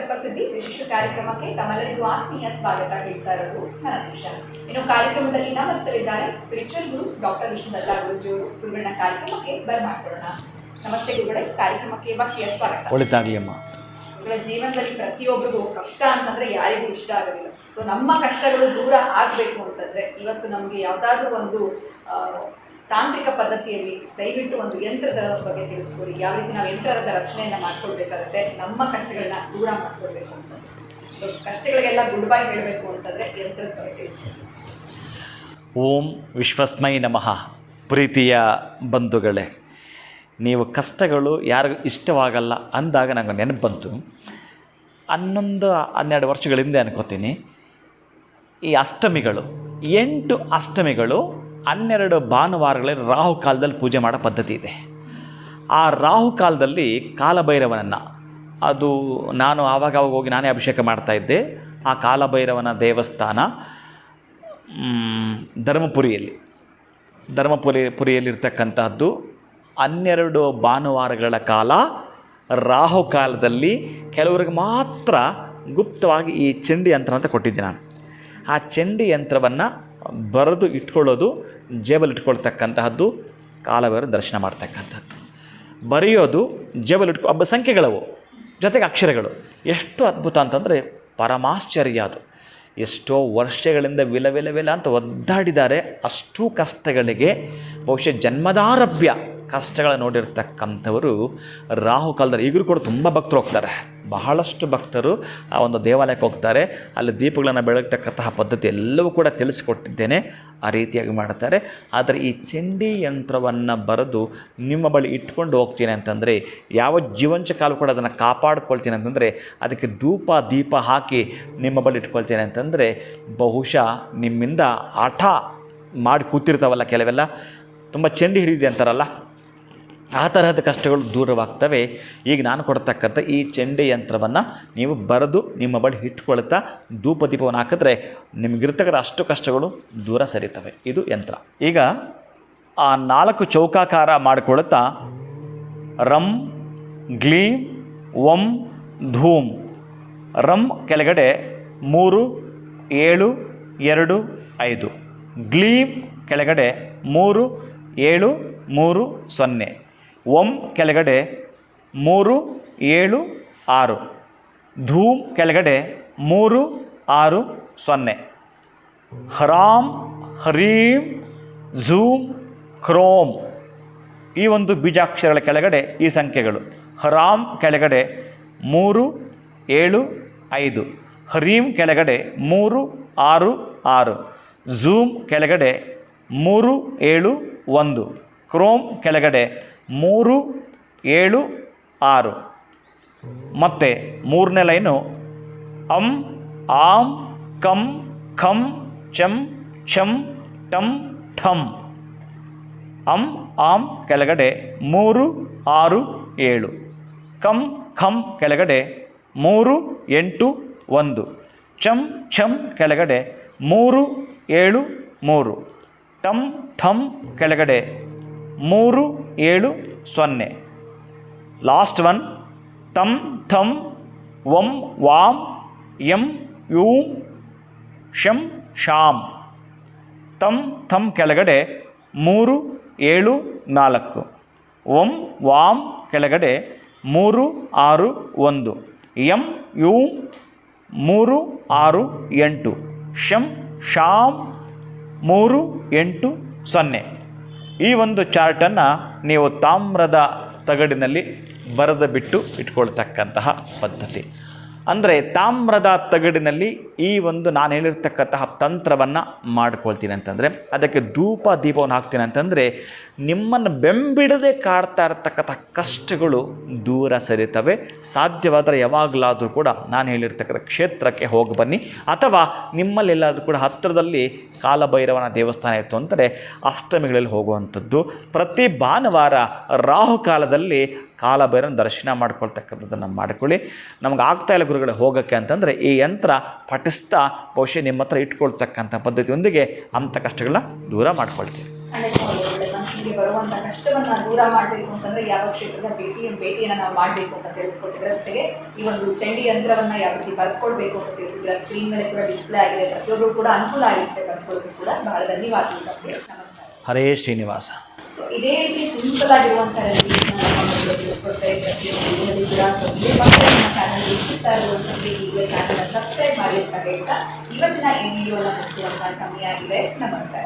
ಸಂಕಲ್ಪ ಸಿದ್ಧಿ ವಿಶೇಷ ಕಾರ್ಯಕ್ರಮಕ್ಕೆ ತಮ್ಮೆಲ್ಲರಿಗೂ ಆತ್ಮೀಯ ಸ್ವಾಗತ ಹೇಳ್ತಾ ಇರೋದು ಧನುಷ. ಇನ್ನು ಕಾರ್ಯಕ್ರಮದಲ್ಲಿ ನಮ್ಮ ಜೊತೆಲಿದ್ದಾರೆ ಸ್ಪಿರಿಚುವಲ್ ಗುರು ಡಾಕ್ಟರ್ ವಿಷ್ಣುದತ್ತ ಗುರುಜಿಯವರು. ಗುರುಗಳನ್ನ ಕಾರ್ಯಕ್ರಮಕ್ಕೆ ಬರಮಾಡ್ಕೊಳ್ಳೋಣ. ನಮಸ್ತೆ ಗುರುಗಳೇ, ಕಾರ್ಯಕ್ರಮಕ್ಕೆ ಭಕ್ತಿಯ ಸ್ವಾಗತ. ಒಳಿತಾಗಲಿ ಅಮ್ಮ. ಜೀವನದಲ್ಲಿ ಪ್ರತಿಯೊಬ್ಬರಿಗೂ ಕಷ್ಟ ಅಂತಂದ್ರೆ ಯಾರಿಗೂ ಇಷ್ಟ ಆಗೋದಿಲ್ಲ. ಸೊ ನಮ್ಮ ಕಷ್ಟಗಳು ದೂರ ಆಗಬೇಕು ಅಂತಂದ್ರೆ ಇವತ್ತು ನಮಗೆ ಯಾವುದಾದ್ರೂ ಒಂದು ತಾಂತ್ರಿಕ ಪದ್ಧತಿಯಲ್ಲಿ ದಯವಿಟ್ಟು ಒಂದು ಯಂತ್ರದ ಬಗ್ಗೆ ತಿಳಿಸ್ಕೊಡಿ. ಯಾವ ರೀತಿ ನಾವು ಯಂತ್ರದ ರಚನೆಯನ್ನು ಮಾಡ್ಕೊಳ್ಬೇಕಾಗುತ್ತೆ, ನಮ್ಮ ಕಷ್ಟಗಳನ್ನ ದೂರ ಮಾಡ್ಕೊಳ್ಬೇಕು ಅಂತ. ಸೊ ಕಷ್ಟಗಳಿಗೆಲ್ಲ ಗುಡ್ ಬೈ ಹೇಳಬೇಕು ಅಂತಂದರೆ ಯಂತ್ರದ ಬಗ್ಗೆ ತಿಳಿಸ್ಕೊಡಿ. ಓಂ ವಿಶ್ವಸ್ಮೈ ನಮಃ. ಪ್ರೀತಿಯ ಬಂಧುಗಳೇ, ನೀವು ಕಷ್ಟಗಳು ಯಾರಿಗೂ ಇಷ್ಟವಾಗಲ್ಲ ಅಂದಾಗ ನನಗೆ ನೆನಪು ಬಂತು. 11-12 ವರ್ಷಗಳ ಹಿಂದೆ ಅನ್ಕೋತೀನಿ, ಈ ಅಷ್ಟಮಿಗಳು 8 ಅಷ್ಟಮಿಗಳು 12 ಭಾನುವಾರಗಳಲ್ಲಿ ರಾಹುಕಾಲದಲ್ಲಿ ಪೂಜೆ ಮಾಡೋ ಪದ್ಧತಿ ಇದೆ. ಆ ರಾಹುಕಾಲದಲ್ಲಿ ಕಾಲಭೈರವನನ್ನು, ಅದು ನಾನು ಆವಾಗ ಹೋಗಿ ನಾನೇ ಅಭಿಷೇಕ ಮಾಡ್ತಾಯಿದ್ದೆ. ಆ ಕಾಲಭೈರವನ ದೇವಸ್ಥಾನ ಧರ್ಮಪುರಿಯಲ್ಲಿರ್ತಕ್ಕಂಥದ್ದು. 12 ಭಾನುವಾರಗಳ ಕಾಲ ರಾಹುಕಾಲದಲ್ಲಿ ಕೆಲವರಿಗೆ ಮಾತ್ರ ಗುಪ್ತವಾಗಿ ಈ ಚಂಡಿ ಯಂತ್ರ ಅಂತ ಕೊಟ್ಟಿದ್ದೆ ನಾನು. ಆ ಚಂಡಿ ಯಂತ್ರವನ್ನು ಬರೆದು ಇಟ್ಕೊಳ್ಳೋದು, ಜೇಬಲ್ಲಿ ಇಟ್ಕೊಳ್ತಕ್ಕಂತಹದ್ದು, ಕಾಲಭೈರವ ದರ್ಶನ ಮಾಡ್ತಕ್ಕಂಥದ್ದು. ಬರೆಯೋದು ಜೇಬಲ್ಲಿ ಸಂಖ್ಯೆಗಳವು ಜೊತೆಗೆ ಅಕ್ಷರಗಳು. ಎಷ್ಟು ಅದ್ಭುತ ಅಂತಂದರೆ ಪರಮಾಶ್ಚರ್ಯ ಅದು. ಎಷ್ಟೋ ವರ್ಷಗಳಿಂದ ವಿಲ ಅಂತ ಒದ್ದಾಡಿದ್ದಾರೆ. ಅಷ್ಟು ಕಷ್ಟಗಳಿಗೆ ಬಹುಶಃ ಜನ್ಮದಾರಭ್ಯ ಕಷ್ಟಗಳ ನೋಡಿರ್ತಕ್ಕಂಥವರು ರಾಹುಕಾಲದಲ್ಲಿ ಈಗಲೂ ಕೂಡ ತುಂಬ ಭಕ್ತರು ಹೋಗ್ತಾರೆ. ಬಹಳಷ್ಟು ಭಕ್ತರು ಆ ಒಂದು ದೇವಾಲಯಕ್ಕೆ ಹೋಗ್ತಾರೆ. ಅಲ್ಲಿ ದೀಪಗಳನ್ನು ಬೆಳಗ್ತಕ್ಕಂತಹ ಪದ್ಧತಿ ಎಲ್ಲವೂ ಕೂಡ ತಿಳಿಸಿಕೊಟ್ಟಿದ್ದೇನೆ. ಆ ರೀತಿಯಾಗಿ ಮಾಡ್ತಾರೆ. ಆದರೆ ಈ ಚಂಡಿ ಯಂತ್ರವನ್ನು ಬರೆದು ನಿಮ್ಮ ಬಳಿ ಇಟ್ಕೊಂಡು ಹೋಗ್ತೀನಿ ಅಂತಂದರೆ, ಯಾವ ಜೀವಂಚ ಕಾಲ ಕೂಡ ಅದನ್ನು ಕಾಪಾಡ್ಕೊಳ್ತೀನಿ ಅಂತಂದರೆ, ಅದಕ್ಕೆ ಧೂಪ ದೀಪ ಹಾಕಿ ನಿಮ್ಮ ಬಳಿ ಇಟ್ಕೊಳ್ತೀನಿ ಅಂತಂದರೆ, ಬಹುಶಃ ನಿಮ್ಮಿಂದ ಹಠ ಮಾಡಿ ಕೂತಿರ್ತಾವಲ್ಲ ಕೆಲವೆಲ್ಲ, ತುಂಬ ಚಂಡಿ ಹಿಡಿದಿದೆ ಅಂತಾರಲ್ಲ, ಆ ತರಹದ ಕಷ್ಟಗಳು ದೂರವಾಗ್ತವೆ. ಈಗ ನಾನು ಕೊಡ್ತಕ್ಕಂಥ ಈ ಚಂಡಿ ಯಂತ್ರವನ್ನು ನೀವು ಬರೆದು ನಿಮ್ಮ ಬಳಿ ಇಟ್ಕೊಳ್ತಾ ಧೂಪ ದೀಪವನ್ನು ಹಾಕಿದ್ರೆ ನಿಮಗಿರ್ತಕ್ಕಂಥ ಅಷ್ಟು ಕಷ್ಟಗಳು ದೂರ ಸರಿತವೆ. ಇದು ಯಂತ್ರ. ಈಗ ಆ 4 ಚೌಕಾಕಾರ ಮಾಡಿಕೊಳ್ತಾ ರಂ ಗ್ಲೀಂ ಓಂ ಧೂಮ್. ರಂ ಕೆಳಗಡೆ 3 7 2 5. ಗ್ಲೀಂ ಕೆಳಗಡೆ 3 7 3 0. ಓಂ ಕೆಳಗಡೆ 3 7 6. ಧೂಮ್ ಕೆಳಗಡೆ 3 6 0. ಹ್ರಾಂ ಹರೀಂ ಝೂಮ್ ಕ್ರೋಮ್. ಈ ಒಂದು ಬೀಜಾಕ್ಷರಗಳ ಕೆಳಗಡೆ ಈ ಸಂಖ್ಯೆಗಳು. ಹರಾಂ ಕೆಳಗಡೆ 3 7 5. ಹರೀಂ ಕೆಳಗಡೆ 3 6 6. ಝೂಮ್ ಕೆಳಗಡೆ 3 7 1. ಕ್ರೋಮ್ ಕೆಳಗಡೆ 3 7 6. ಮತ್ತು 3ನೇ ಲೈನು ಅಂ ಆಂ ಕಂ ಖಂ ಚಂ ಛಂ ಟಂ ಠಂ. ಅಂ ಆಂ ಕೆಳಗಡೆ 3 6 7. ಕಂ ಖಂ ಕೆಳಗಡೆ 3 8 1. ಚಂ ಛಂ ಕೆಳಗಡೆ 3 7 3. ಟಂ ಠಂ ಕೆಳಗಡೆ 3 7 0. ಲಾಸ್ಟ್ ಒನ್ ತಂ ಥಂ ವಂ ವಾಂ ಯಂ ಯೂಂ ಶಂ ಶಾಂ. ತಂ ಥಂ ಕೆಳಗಡೆ 3 7 4. ಓಂ ವಾಂ ಕೆಳಗಡೆ 3 6 1. ಯಂ ಯೂಂ 3 6 8. ಶಂ ಶಾಂ 3 8 0. ಈ ಒಂದು ಚಾರ್ಟನ್ನು ನೀವು ತಾಮ್ರದ ತಗಡಿನಲ್ಲಿ ಬರೆದು ಬಿಟ್ಟು ಇಟ್ಕೊಳ್ತಕ್ಕಂತಹ ಪದ್ಧತಿ. ಅಂದರೆ ತಾಮ್ರದ ತಗಡಿನಲ್ಲಿ ಈ ಒಂದು ನಾನು ಹೇಳಿರ್ತಕ್ಕಂತಹ ತಂತ್ರವನ್ನು ಮಾಡ್ಕೊಳ್ತೀನಿ ಅಂತಂದರೆ, ಅದಕ್ಕೆ ಧೂಪ ದೀಪವನ್ನು ಹಾಕ್ತೀನಿ ಅಂತಂದರೆ, ನಿಮ್ಮನ್ನು ಬೆಂಬಿಡದೆ ಕಾಡ್ತಾ ಇರತಕ್ಕಂಥ ಕಷ್ಟಗಳು ದೂರ ಸರಿತವೆ. ಸಾಧ್ಯವಾದರೆ ಯಾವಾಗಲಾದರೂ ಕೂಡ ನಾನು ಹೇಳಿರ್ತಕ್ಕಂಥ ಕ್ಷೇತ್ರಕ್ಕೆ ಹೋಗಿ ಬನ್ನಿ. ಅಥವಾ ನಿಮ್ಮಲ್ಲೆಲ್ಲಾದರೂ ಕೂಡ ಹತ್ತಿರದಲ್ಲಿ ಕಾಲಭೈರವನ ದೇವಸ್ಥಾನ ಇತ್ತು ಅಂದರೆ ಅಷ್ಟಮಿಗಳಲ್ಲಿ ಹೋಗುವಂಥದ್ದು. ಪ್ರತಿ ಭಾನುವಾರ ರಾಹುಕಾಲದಲ್ಲಿ ಕಾಲಭೈರವನ ದರ್ಶನ ಮಾಡ್ಕೊಳ್ತಕ್ಕಂಥದ್ದನ್ನು ಮಾಡಿಕೊಳ್ಳಿ. ನಮ್ಗೆ ಆಗ್ತಾಯಿಲ್ಲ ಗುರುಗಳೇ ಹೋಗೋಕ್ಕೆ ಅಂತಂದರೆ ಈ ಯಂತ್ರ ಪಠಿಸ್ತಾ ಬಹುಶಃ ನಿಮ್ಮ ಹತ್ರ ಇಟ್ಕೊಳ್ತಕ್ಕಂಥ ಪದ್ಧತಿಯೊಂದಿಗೆ ಅಂಥ ಕಷ್ಟಗಳನ್ನ ದೂರ ಮಾಡ್ಕೊಳ್ತೀವಿ. ನಿಮಗೆ ಬರುವಂಥ ಕಷ್ಟವನ್ನು ದೂರ ಮಾಡಬೇಕು ಅಂತಂದರೆ ಯಾವ ಕ್ಷೇತ್ರದ ಭೇಟಿಯನ್ನು ನಾವು ಮಾಡಬೇಕು ಅಂತ ತಿಳಿಸ್ಕೊಟ್ಟಿದ್ರೆ, ಜೊತೆಗೆ ಈ ಒಂದು ಚಂಡಿ ಯಂತ್ರವನ್ನು ಯಾವ ರೀತಿ ಬರ್ಕೊಳ್ಬೇಕು ಅಂತ ತಿಳಿಸಿದ್ರೆ, ಸ್ಕ್ರೀನ್ ಮೇಲೆ ಕೂಡ ಡಿಸ್ಪ್ಲೇ ಆಗಿದೆ, ಪ್ರತಿಯೊಬ್ಬರು ಕೂಡ ಅನುಕೂಲ ಆಗುತ್ತೆ ಬರ್ಕೊಳ್ಳೋದು ಕೂಡ. ಬಹಳ ಧನ್ಯವಾದಗಳು ಡಾಕ್ಟರ್. ನಮಸ್ಕಾರ. ಹರೇ ಶ್ರೀನಿವಾಸ. ಸೊ ಇದೇ ರೀತಿ ಸಿಂಪಲ್ ಆಗಿರುವಂಥ ರೆಸಿಪೀಸ್ನ ನಮ್ಮ ತಿಳಿಸ್ಕೊಡ್ತಾ ಇದ್ದೀವಿ ಕೂಡ. ಸೊ ಇದೇ ಮಕ್ಕಳು ನಮ್ಮ ಚಾನಲ್ ವೀಕ್ಷಿಸ್ತಾ ಇರುವಂಥದ್ದು ಈಗ ಚಾನಲ್ನ ಸಬ್ಸ್ಕ್ರೈಬ್ ಮಾಡಿ ಅಂತ ಹೇಳ್ತಾ ಇವತ್ತಿನ ಈ ವಿಡಿಯೋನ ಮುಗಿಸುವಂಥ ಸಮಯ ಆಗಿದೆ. ನಮಸ್ಕಾರ.